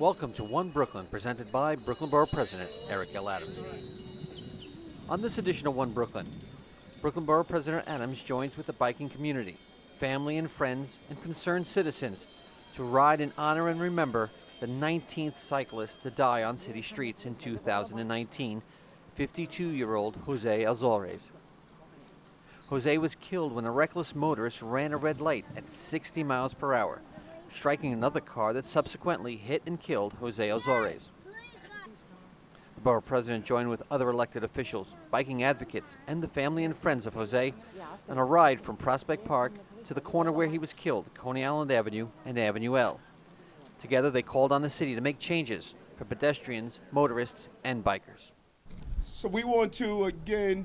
Welcome to One Brooklyn, presented by Brooklyn Borough President Eric Adams. On this edition of One Brooklyn, Brooklyn Borough President Adams joins with the biking community, family and friends, and concerned citizens to ride in honor and remember the 19th cyclist to die on city streets in 2019, 52-year-old Jose Alzorriz. Jose was killed when a reckless motorist ran a red light at 60 miles per hour, striking another car that subsequently hit and killed Jose Alzorriz. The borough president joined with other elected officials, biking advocates, and the family and friends of Jose on a ride from Prospect Park to the corner where he was killed, Coney Island Avenue and Avenue L. Together they called on the city to make changes for pedestrians, motorists, and bikers. So we want to again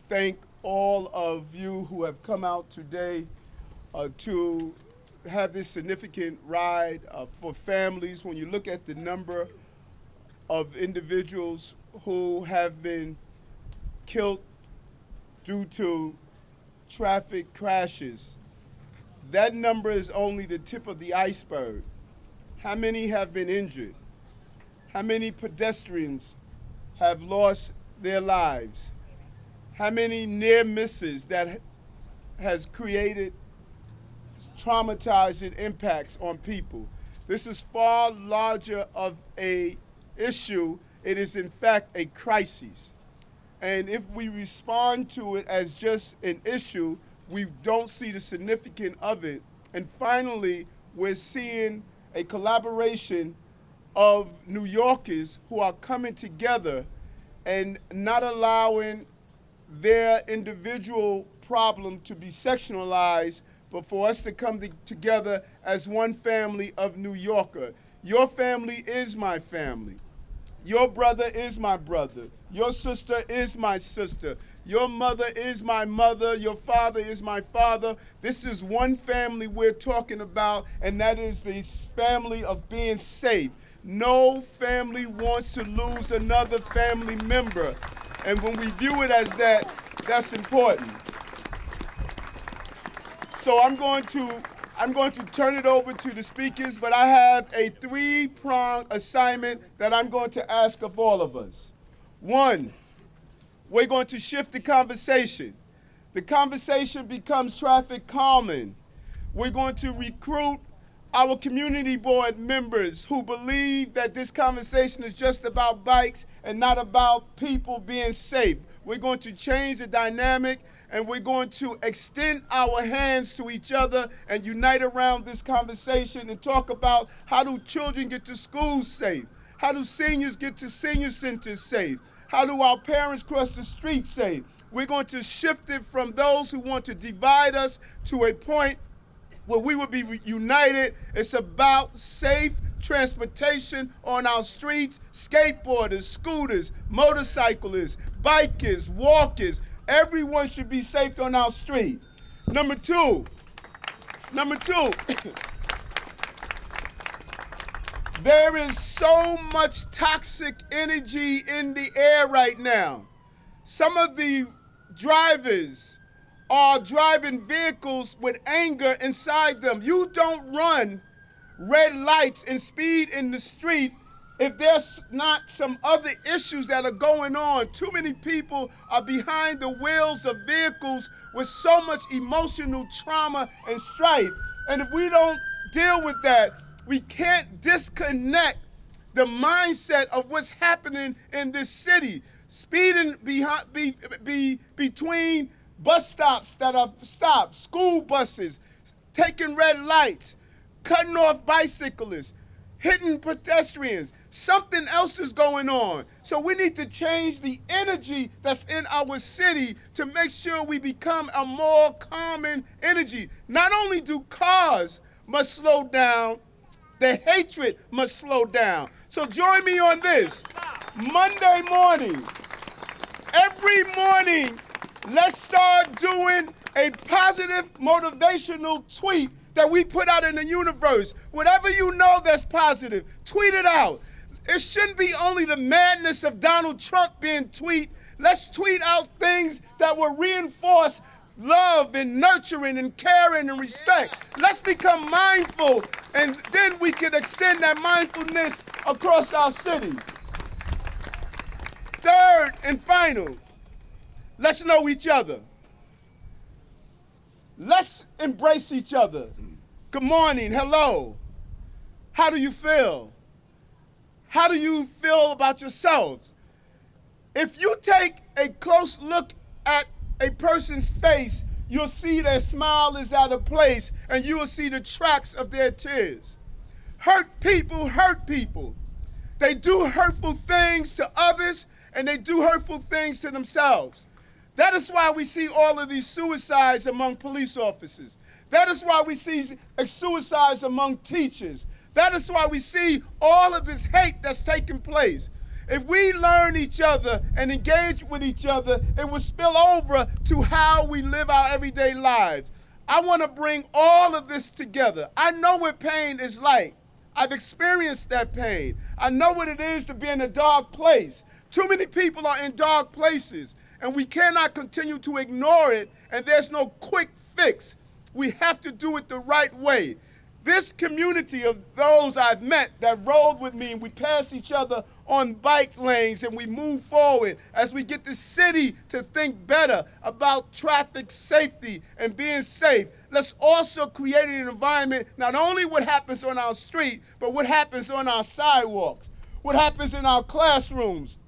thank all of you who have come out today to have this significant ride for families. When you look at the number of individuals who have been killed due to traffic crashes, that number is only the tip of the iceberg. How many have been injured? How many pedestrians have lost their lives? How many near misses that has created traumatizing impacts on people? This is far larger of a issue. It is in fact a crisis. And if we respond to it as just an issue, we don't see the significance of it. And finally, we're seeing a collaboration of New Yorkers who are coming together and not allowing their individual problem to be sectionalized, but for us to come together as one family of New Yorker. Your family is my family. Your brother is my brother. Your sister is my sister. Your mother is my mother. Your father is my father. This is one family we're talking about, and that is the family of being safe. No family wants to lose another family member. And when we view it as that, that's important. So I'm going to turn it over to the speakers, but I have a three-pronged assignment that I'm going to ask of all of us. One, we're going to shift the conversation. The conversation becomes traffic calming. We're going to recruit our community board members who believe that this conversation is just about bikes and not about people being safe. We're going to change the dynamic, and we're going to extend our hands to each other and unite around this conversation and talk about how do children get to school safe? How do seniors get to senior centers safe? How do our parents cross the street safe? We're going to shift it from those who want to divide us to a point where we will be united. It's about safe transportation on our streets, skateboarders, scooters, motorcyclists, bikers, walkers. Everyone should be safe on our street. Number two, there is so much toxic energy in the air right now. Some of the drivers are driving vehicles with anger inside them. You don't run red lights and speed in the street if there's not some other issues that are going on. Too many people are behind the wheels of vehicles with so much emotional trauma and strife. And if we don't deal with that, we can't disconnect the mindset of what's happening in this city. Speeding between bus stops that are stopped, school buses, taking red lights, cutting off bicyclists, hitting pedestrians. Something else is going on. So we need to change the energy that's in our city to make sure we become a more common energy. Not only do cars must slow down, the hatred must slow down. So join me on this. Monday morning, every morning, let's start doing a positive motivational tweet that we put out in the universe. Whatever you know that's positive, tweet it out. It shouldn't be only the madness of Donald Trump being tweet. Let's tweet out things that will reinforce love and nurturing and caring and respect. Let's become mindful, and then we can extend that mindfulness across our city. Third and final, let's know each other. Let's embrace each other. Good morning, hello. How do you feel? How do you feel about yourselves? If you take a close look at a person's face, you'll see their smile is out of place, and you will see the tracks of their tears. Hurt people. They do hurtful things to others, and they do hurtful things to themselves. That is why we see all of these suicides among police officers. That is why we see suicides among teachers. That is why we see all of this hate that's taking place. If we learn each other and engage with each other, it will spill over to how we live our everyday lives. I want to bring all of this together. I know what pain is like. I've experienced that pain. I know what it is to be in a dark place. Too many people are in dark places, and we cannot continue to ignore it, and there's no quick fix. We have to do it the right way. This community of those I've met that rode with me, and we pass each other on bike lanes, and we move forward as we get the city to think better about traffic safety and being safe. Let's also create an environment, not only what happens on our street, but what happens on our sidewalks, what happens in our classrooms,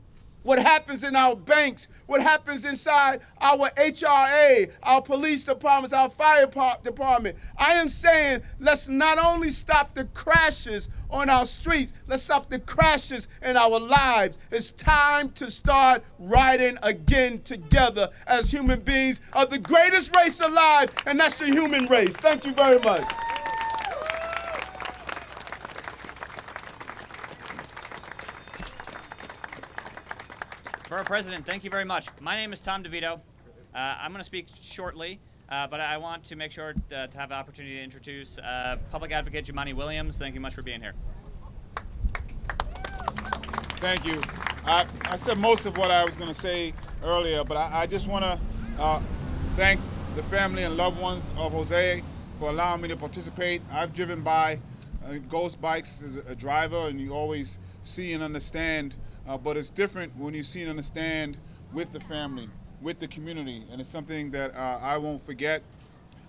what happens in our banks, what happens inside our HRA, our police departments, our fire department. I am saying let's not only stop the crashes on our streets, let's stop the crashes in our lives. It's time to start riding again together as human beings of the greatest race alive, and that's the human race. Thank you very much. Borough President, thank you very much. My name is Tom DeVito. I'm going to speak shortly, but I want to make sure to have the opportunity to introduce Public Advocate Jumaane Williams. Thank you much for being here. Thank you. I said most of what I was going to say earlier, but I just want to thank the family and loved ones of Jose for allowing me to participate. I've driven by Ghost Bikes as a driver, and you always see and understand. But it's different when you see and understand with the family, with the community, and it's something that I won't forget.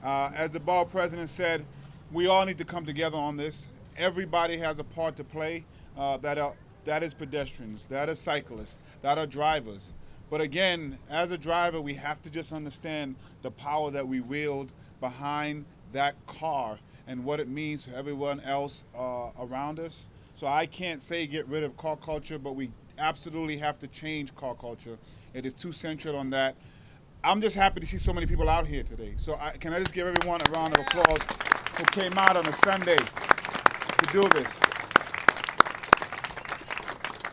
As the Borough President said, we all need to come together on this. Everybody has a part to play. That is pedestrians, that is cyclists, that are drivers. But again, as a driver, we have to just understand the power that we wield behind that car and what it means for everyone else around us. So I can't say get rid of car culture, but we absolutely have to change car culture. It is too central on that. I'm just happy to see so many people out here today. So can I just give everyone a round of applause who came out on a Sunday to do this.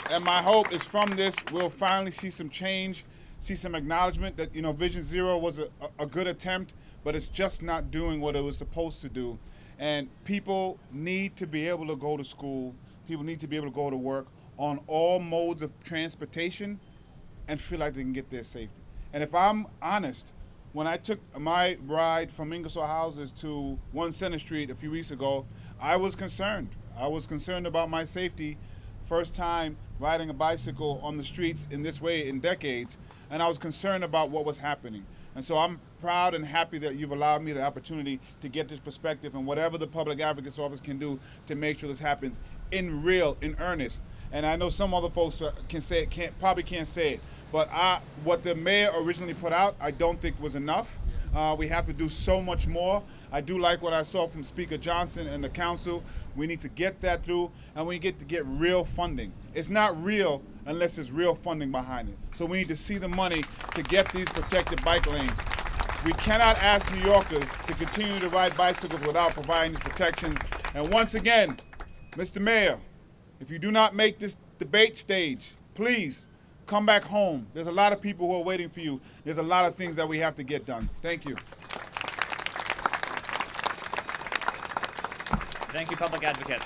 And my hope is from this, we'll finally see some change, see some acknowledgement that, Vision Zero was a good attempt, but it's just not doing what it was supposed to do. And people need to be able to go to school. People need to be able to go to work on all modes of transportation and feel like they can get there safely. And if I'm honest, when I took my ride from Ingersoll Houses to 1 Center Street a few weeks ago, I was concerned. I was concerned about my safety. First time riding a bicycle on the streets in this way in decades, and I was concerned about what was happening. And so I'm proud and happy that you've allowed me the opportunity to get this perspective and whatever the Public Advocate's Office can do to make sure this happens in earnest. And I know some other folks probably can't say it, but what the mayor originally put out, I don't think was enough. We have to do so much more. I do like what I saw from Speaker Johnson and the council. We need to get that through, and we get to get real funding. It's not real unless there's real funding behind it. So we need to see the money to get these protected bike lanes. We cannot ask New Yorkers to continue to ride bicycles without providing these protections. And once again, Mr. Mayor, if you do not make this debate stage, please come back home. There's a lot of people who are waiting for you. There's a lot of things that we have to get done. Thank you. Thank you, Public Advocate.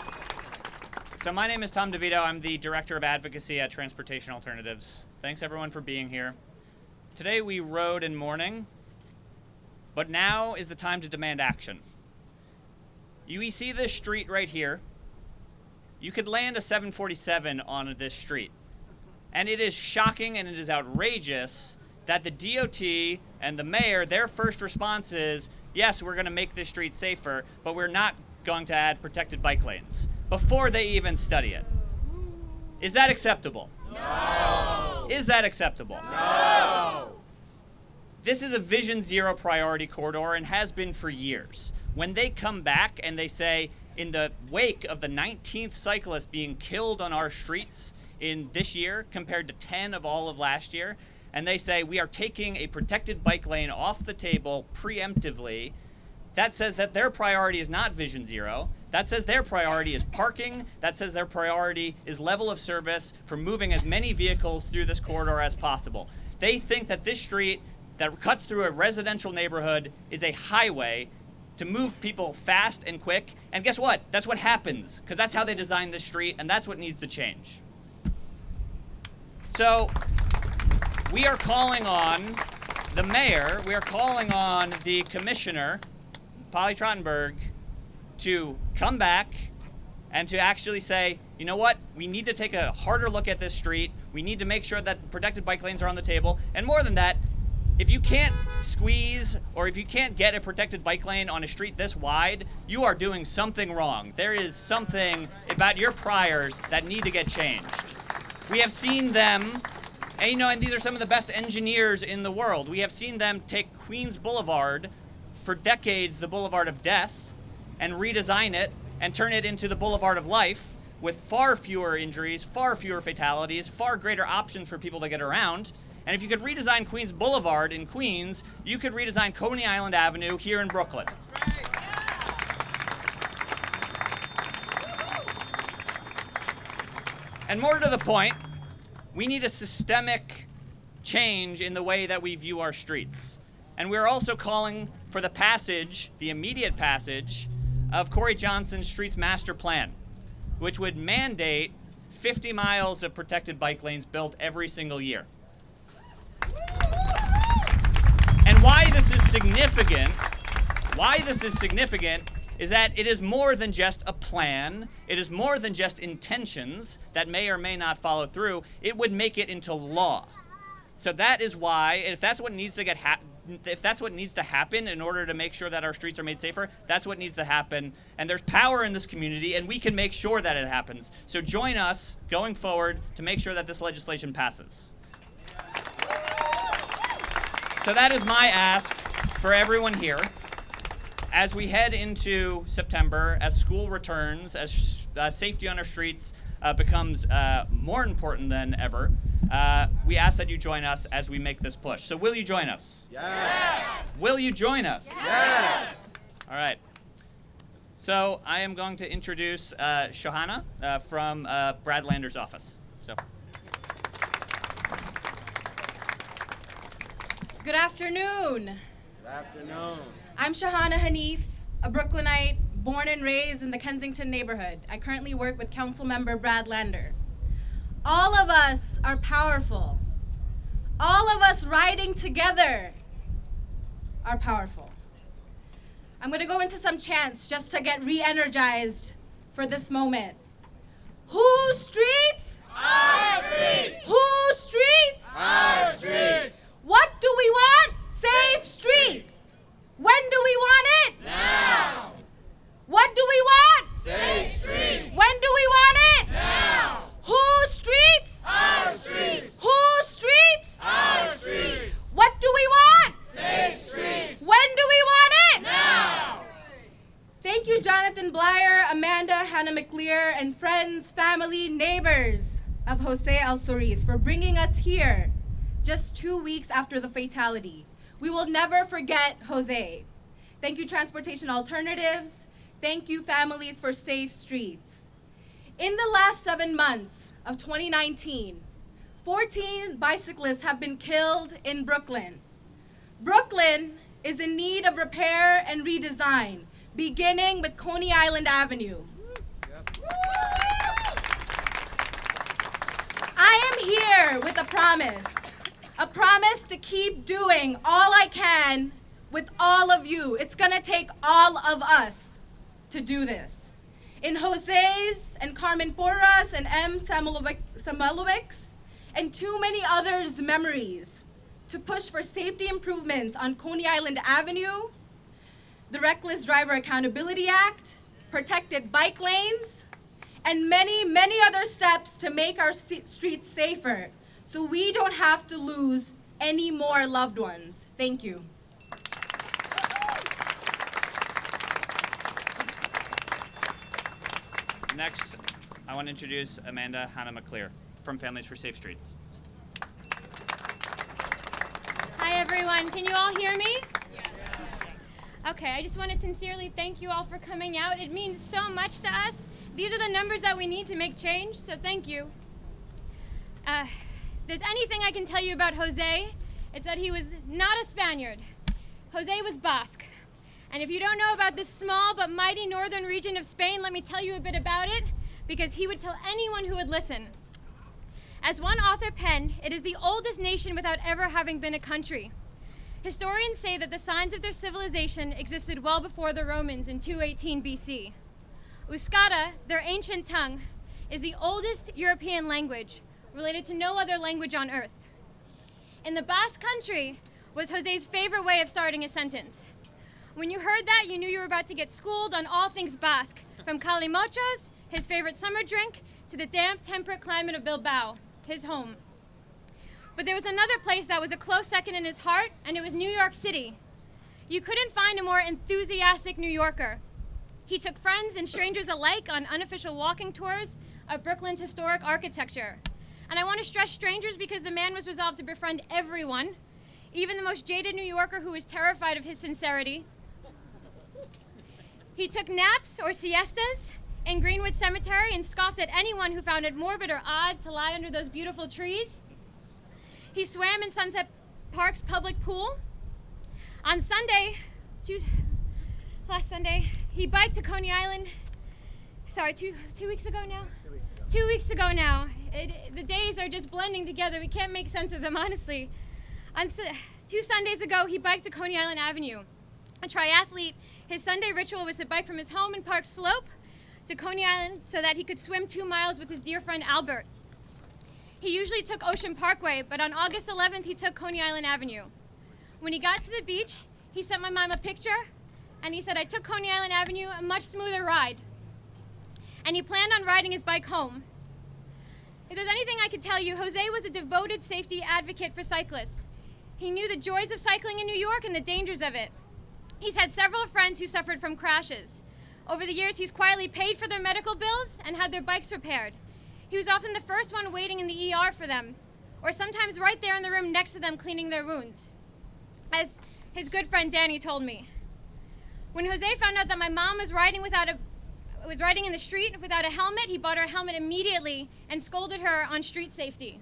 So my name is Tom DeVito. I'm the Director of Advocacy at Transportation Alternatives. Thanks everyone for being here. Today we rode in mourning But now is the time to demand action. You see this street right here. You could land a 747 on this street. And it is shocking and it is outrageous that the DOT and the mayor, their first response is, yes, we're going to make this street safer, but we're not going to add protected bike lanes before they even study it. Is that acceptable? No. Is that acceptable? No. This is a Vision Zero priority corridor and has been for years. When they come back and they say, in the wake of the 19th cyclist being killed on our streets in this year compared to 10 of all of last year, and they say we are taking a protected bike lane off the table preemptively, that says that their priority is not Vision Zero. That says their priority is parking. That says their priority is level of service for moving as many vehicles through this corridor as possible. They think that this street that cuts through a residential neighborhood is a highway to move people fast and quick. And guess what? That's what happens, because that's how they designed this street, and that's what needs to change. So we are calling on the mayor, we are calling on the commissioner, Polly Trottenberg, to come back and to actually say, you know what, we need to take a harder look at this street. We need to make sure that protected bike lanes are on the table. And more than that, if you can't squeeze or if you can't get a protected bike lane on a street this wide, you are doing something wrong. There is something about your priors that need to get changed. We have seen them, and these are some of the best engineers in the world. We have seen them take Queens Boulevard, for decades the Boulevard of Death, and redesign it and turn it into the Boulevard of Life with far fewer injuries, far fewer fatalities, far greater options for people to get around. And if you could redesign Queens Boulevard in Queens, you could redesign Coney Island Avenue here in Brooklyn. And more to the point, we need a systemic change in the way that we view our streets. And we're also calling for the passage, the immediate passage, of Corey Johnson's Streets Master Plan, which would mandate 50 miles of protected bike lanes built every single year. And why this is significant is that it is more than just a plan. It is more than just intentions that may or may not follow through. It would make it into law. So that is why, if that's what needs to happen in order to make sure that our streets are made safer, that's what needs to happen. And there's power in this community, and we can make sure that it happens. So join us going forward to make sure that this legislation passes. So that is my ask for everyone here. As we head into September, as school returns, as safety on our streets becomes more important than ever, we ask that you join us as we make this push. So will you join us? Yes. Will you join us? Yes. All right. So I am going to introduce Shahana from Brad Lander's office. So. Good afternoon. Good afternoon. I'm Shahana Hanif, a Brooklynite born and raised in the Kensington neighborhood. I currently work with Councilmember Brad Lander. All of us are powerful. All of us riding together are powerful. I'm going to go into some chants just to get re-energized for this moment. Whose streets? Our streets. Whose streets? Our streets. What do we want? Safe streets. When do we want it? Now. What do we want? Safe streets. When do we want it? Now. Whose streets? Our streets. Whose streets? Our streets. What do we want? Safe streets. When do we want it? Now. Thank you, Jonathan Blyer, Amanda, Hanna-Mcleer, and friends, family, neighbors of Jose Alzorriz for bringing us here just 2 weeks after the fatality. We will never forget Jose. Thank you, Transportation Alternatives. Thank you, families, for safe streets. In the last 7 months of 2019, 14 bicyclists have been killed in Brooklyn. Brooklyn is in need of repair and redesign, beginning with Coney Island Avenue. I am here with a promise to keep doing all I can with all of you. It's gonna take all of us to do this. In Jose's and Carmen Porras and M. Samuelowicz and too many others' memories, to push for safety improvements on Coney Island Avenue, the Reckless Driver Accountability Act, protected bike lanes, and many, many other steps to make our streets safer so we don't have to lose any more loved ones. Thank you. Next, I want to introduce Amanda Hanna-Mcleer from Families for Safe Streets. Hi everyone, can you all hear me? Okay, I just want to sincerely thank you all for coming out. It means so much to us. These are the numbers that we need to make change, so thank you. If there's anything I can tell you about Jose, it's that he was not a Spaniard. Jose was Basque. And if you don't know about this small but mighty northern region of Spain, let me tell you a bit about it, because he would tell anyone who would listen. As one author penned, it is the oldest nation without ever having been a country. Historians say that the signs of their civilization existed well before the Romans in 218 BC. Euskara, their ancient tongue, is the oldest European language, related to no other language on earth. In the Basque Country was Jose's favorite way of starting a sentence. When you heard that, you knew you were about to get schooled on all things Basque, from calimochos, his favorite summer drink, to the damp, temperate climate of Bilbao, his home. But there was another place that was a close second in his heart, and it was New York City. You couldn't find a more enthusiastic New Yorker. He took friends and strangers alike on unofficial walking tours of Brooklyn's historic architecture. And I want to stress strangers because the man was resolved to befriend everyone, even the most jaded New Yorker who was terrified of his sincerity. He took naps or siestas in Greenwood Cemetery and scoffed at anyone who found it morbid or odd to lie under those beautiful trees. He swam in Sunset Park's public pool. On Sunday, last Sunday, he biked to Coney Island. Sorry, two weeks ago now? 2 weeks ago now. The days are just blending together. We can't make sense of them, honestly. On 2 Sundays ago, he biked to Coney Island Avenue. A triathlete, his Sunday ritual was to bike from his home in Park Slope to Coney Island so that he could swim 2 miles with his dear friend Albert. He usually took Ocean Parkway, but on August 11th, he took Coney Island Avenue. When he got to the beach, he sent my mom a picture, and he said, I took Coney Island Avenue, a much smoother ride. And he planned on riding his bike home. If there's anything I could tell you, Jose was a devoted safety advocate for cyclists. He knew the joys of cycling in New York and the dangers of it. He's had several friends who suffered from crashes. Over the years, he's quietly paid for their medical bills and had their bikes repaired. He was often the first one waiting in the ER for them, or sometimes right there in the room next to them cleaning their wounds. As his good friend Danny told me. When Jose found out that my mom was riding in the street without a helmet, he bought her a helmet immediately and scolded her on street safety.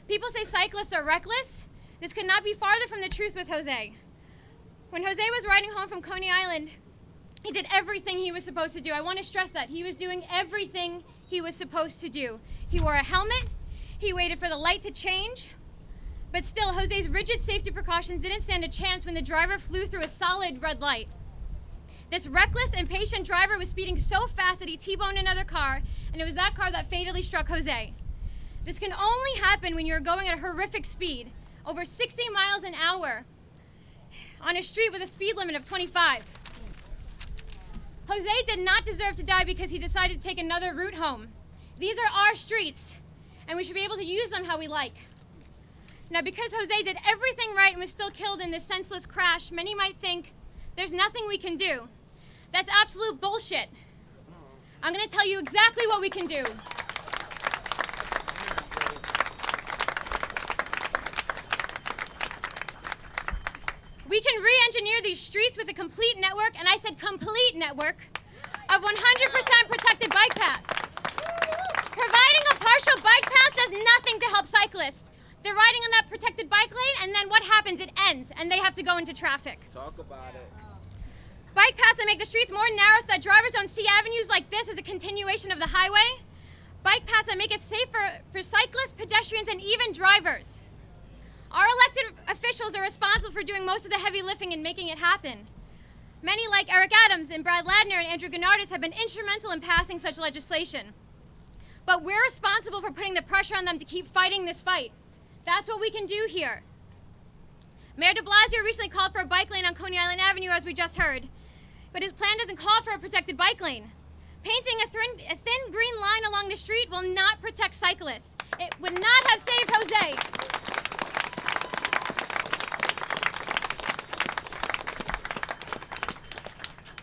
People say cyclists are reckless. This could not be farther from the truth with Jose. When Jose was riding home from Coney Island, he did everything he was supposed to do. I want to stress that. He was doing everything he was supposed to do. He wore a helmet. He waited for the light to change. But still, Jose's rigid safety precautions didn't stand a chance when the driver flew through a solid red light. This reckless, impatient driver was speeding so fast that he T-boned another car, and it was that car that fatally struck Jose. This can only happen when you're going at a horrific speed, over 60 miles an hour, on a street with a speed limit of 25. Jose did not deserve to die because he decided to take another route home. These are our streets, and we should be able to use them how we like. Now, because Jose did everything right and was still killed in this senseless crash, many might think there's nothing we can do. That's absolute bullshit. I'm going to tell you exactly what we can do. We can re-engineer these streets with a complete network, and I said complete network, of 100% protected bike paths. Providing a partial bike path does nothing to help cyclists. They're riding on that protected bike lane, and then what happens? It ends, and they have to go into traffic. Talk about it. Bike paths that make the streets more narrow so that drivers don't see avenues like this as a continuation of the highway. Bike paths that make it safer for cyclists, pedestrians, and even drivers. Our elected officials professionals are responsible for doing most of the heavy lifting and making it happen. Many, like Eric Adams and Brad Ladner and Andrew Gennardis, have been instrumental in passing such legislation. But we're responsible for putting the pressure on them to keep fighting this fight. That's what we can do here. Mayor de Blasio recently called for a bike lane on Coney Island Avenue, as we just heard. But his plan doesn't call for a protected bike lane. Painting a thin green line along the street will not protect cyclists. It would not have saved Jose.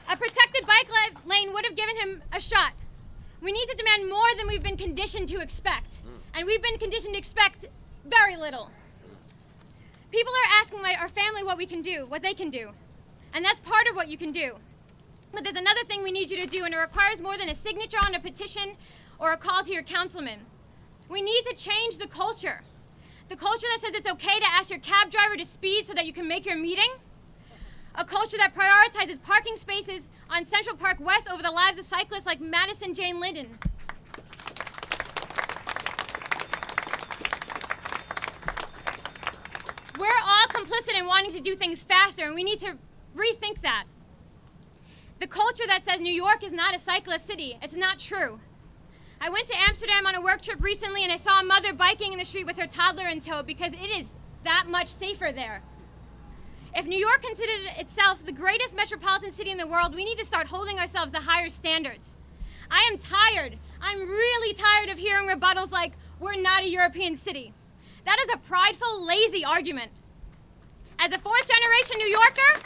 A protected bike lane would have given him a shot. We need to demand more than we've been conditioned to expect. And we've been conditioned to expect very little. People are asking our family what we can do, what they can do. And that's part of what you can do. But there's another thing we need you to do, and it requires more than a signature on a petition or a call to your councilman. We need to change the culture. The culture that says it's okay to ask your cab driver to speed so that you can make your meeting. A culture that prioritizes parking spaces on Central Park West over the lives of cyclists like Madison Jane Linden. We're all complicit in wanting to do things faster, and we need to rethink that. The culture that says New York is not a cyclist city, it's not true. I went to Amsterdam on a work trip recently, and I saw a mother biking in the street with her toddler in tow because it is that much safer there. If New York considers itself the greatest metropolitan city in the world, we need to start holding ourselves to higher standards. I am tired. I'm really tired of hearing rebuttals like, we're not a European city. That is a prideful, lazy argument. As a fourth-generation New Yorker,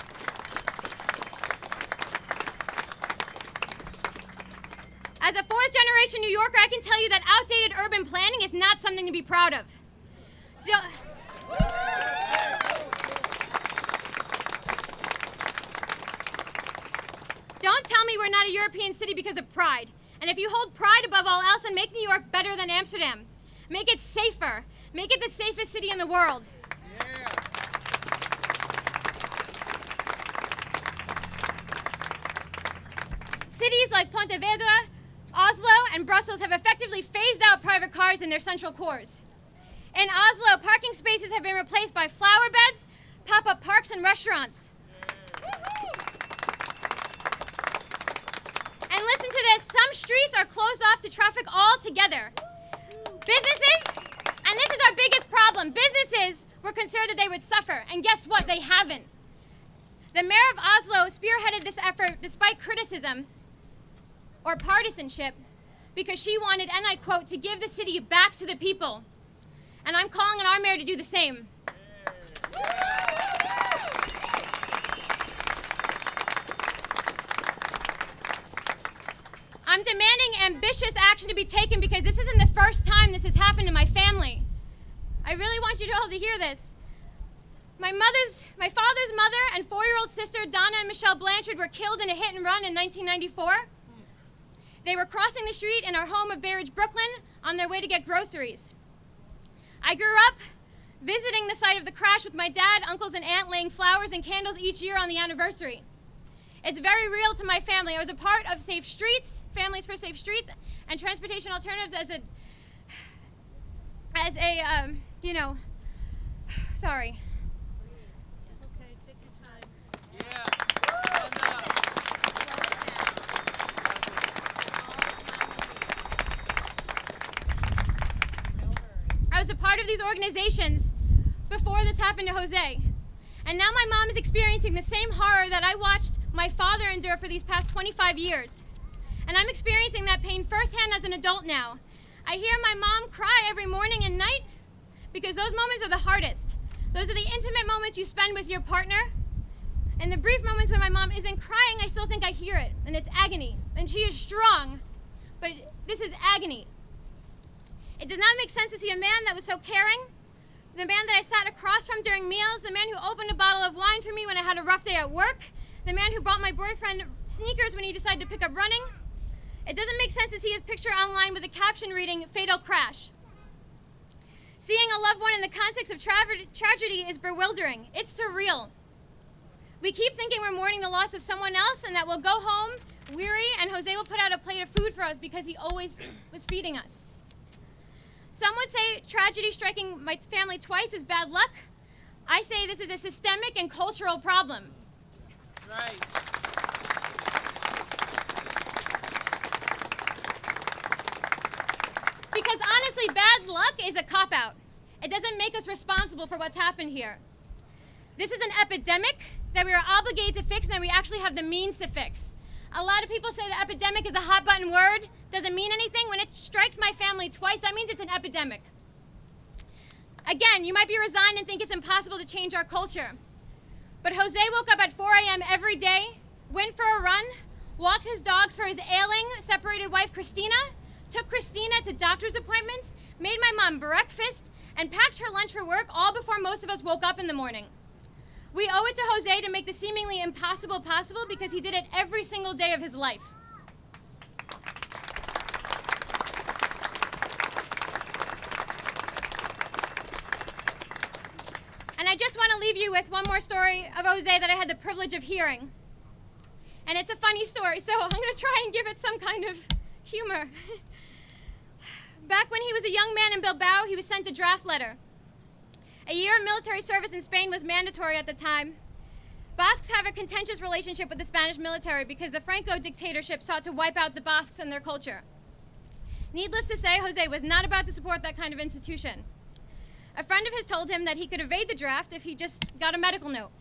I can tell you that outdated urban planning is not something to be proud of. Don't tell me we're not a European city because of pride. And if you hold pride above all else, then make New York better than Amsterdam. Make it safer. Make it the safest city in the world. Cities like Pontevedra, Oslo, and Brussels have effectively phased out private cars in their central cores. In Oslo, parking spaces have been replaced by flower beds, pop-up parks, and restaurants. And listen to this, some streets are closed off to traffic altogether. Businesses, and this is our biggest problem, businesses were concerned that they would suffer, and guess what? They haven't. The mayor of Oslo spearheaded this effort despite criticism or partisanship because she wanted, and I quote, to give the city back to the people. And I'm calling on our mayor to do the same. I'm demanding ambitious action to be taken because this isn't the first time this has happened to my family. I really want you all to hear this. My father's mother and 4-year-old sister, Donna and Michelle Blanchard, were killed in a hit and run in 1994. They were crossing the street in our home of Bay Ridge, Brooklyn, on their way to get groceries. I grew up visiting the site of the crash with my dad, uncles, and aunt, laying flowers and candles each year on the anniversary. It's very real to my family. I was a part of Safe Streets, Families for Safe Streets, and Transportation Alternatives sorry. Okay, take your time. I was a part of these organizations before this happened to Jose. And now my mom is experiencing the same horror that I watched my father endure for these past 25 years. And I'm experiencing that pain firsthand as an adult now. I hear my mom cry every morning and night because those moments are the hardest. Those are the intimate moments you spend with your partner. And the brief moments when my mom isn't crying, I still think I hear it. And it's agony. And she is strong, but this is agony. It does not make sense to see a man that was so caring, the man that I sat across from during meals, the man who opened a bottle of wine for me when I had a rough day at work, the man who bought my boyfriend sneakers when he decided to pick up running. It doesn't make sense to see his picture online with a caption reading, "Fatal Crash." Seeing a loved one in the context of tragedy is bewildering. It's surreal. We keep thinking we're mourning the loss of someone else and that we'll go home weary and Jose will put out a plate of food for us because he always was feeding us. Some would say tragedy striking my family twice is bad luck. I say this is a systemic and cultural problem. Right. Because honestly, bad luck is a cop-out. It doesn't make us responsible for what's happened here. This is an epidemic that we are obligated to fix and that we actually have the means to fix. A lot of people say the epidemic is a hot-button word, doesn't mean anything. When it strikes my family twice, that means it's an epidemic. Again, you might be resigned and think it's impossible to change our culture. But Jose woke up at 4 a.m. every day, went for a run, walked his dogs for his ailing, separated wife Christina, took Christina to doctor's appointments, made my mom breakfast, and packed her lunch for work all before most of us woke up in the morning. We owe it to Jose to make the seemingly impossible possible because he did it every single day of his life. And I just want to leave you with one more story of Jose that I had the privilege of hearing. And it's a funny story, so I'm going to try and give it some kind of humor. Back when he was a young man in Bilbao, he was sent a draft letter. A year of military service in Spain was mandatory at the time. Basques have a contentious relationship with the Spanish military because the Franco dictatorship sought to wipe out the Basques and their culture. Needless to say, Jose was not about to support that kind of institution. A friend of his told him that he could evade the draft if he just got a medical note.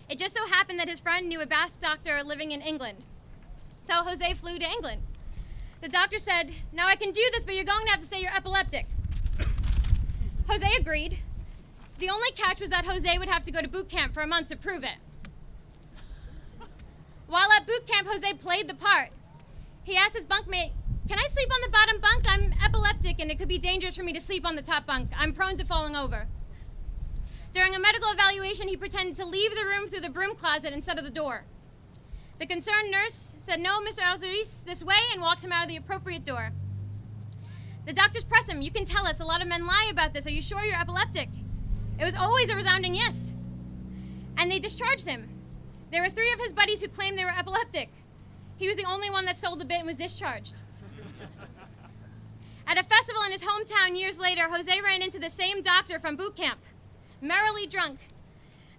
It just so happened that his friend knew a Basque doctor living in England. So Jose flew to England. The doctor said, "Now I can do this, but you're going to have to say you're epileptic." Jose agreed. The only catch was that Jose would have to go to boot camp for a month to prove it. While at boot camp, Jose played the part. He asked his bunkmate, "Can I sleep on the bottom bunk? I'm epileptic and it could be dangerous for me to sleep on the top bunk. I'm prone to falling over." During a medical evaluation, he pretended to leave the room through the broom closet instead of the door. The concerned nurse said, "No, Mr. Alzorriz, this way," and walked him out of the appropriate door. The doctors pressed him, "You can tell us, a lot of men lie about this. Are you sure you're epileptic?" It was always a resounding yes. And they discharged him. There were 3 of his buddies who claimed they were epileptic. He was the only one that sold the bit and was discharged. At a festival in his hometown years later, Jose ran into the same doctor from boot camp, merrily drunk.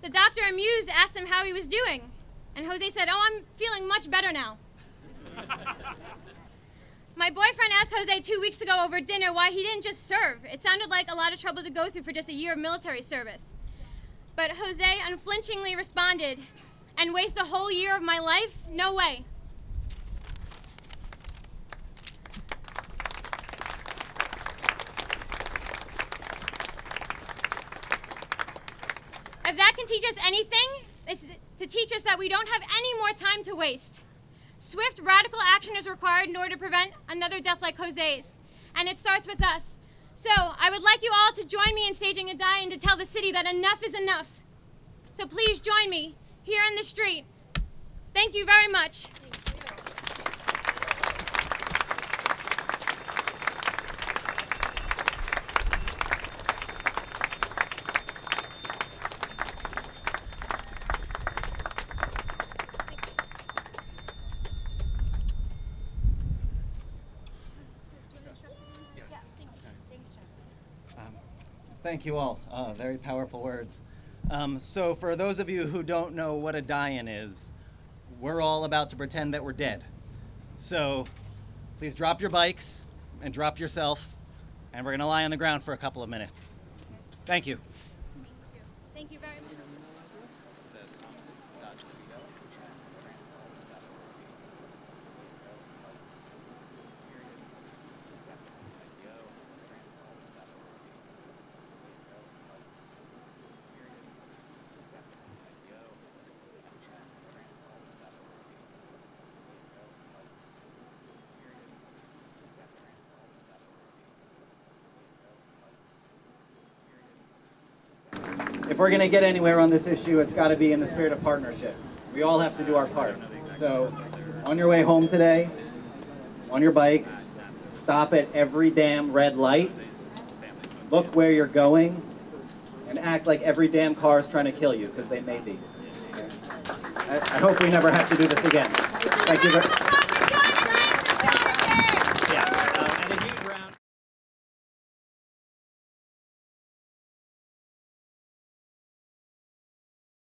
The doctor, amused, asked him how he was doing. And Jose said, "Oh, I'm feeling much better now." My boyfriend asked Jose 2 weeks ago over dinner why he didn't just serve. It sounded like a lot of trouble to go through for just a year of military service. But Jose unflinchingly responded, "And waste a whole year of my life? No way." If that can teach us anything, it's to teach us that we don't have any more time to waste. Swift, radical action is required in order to prevent another death like Jose's. And it starts with us. So I would like you all to join me in staging a die-in to tell the city that enough is enough. So please join me here in the street. Thank you very much. Thank you all. Very powerful words. So for those of you who don't know what a die-in is, we're all about to pretend that we're dead. So please drop your bikes and drop yourself, and we're going to lie on the ground for a couple of minutes. Thank you. Thank you very much. If we're going to get anywhere on this issue, it's got to be in the spirit of partnership. We all have to do our part. So on your way home today, on your bike, stop at every damn red light, look where you're going, and act like every damn car is trying to kill you, because they may be. I hope we never have to do this again. Thank you very much.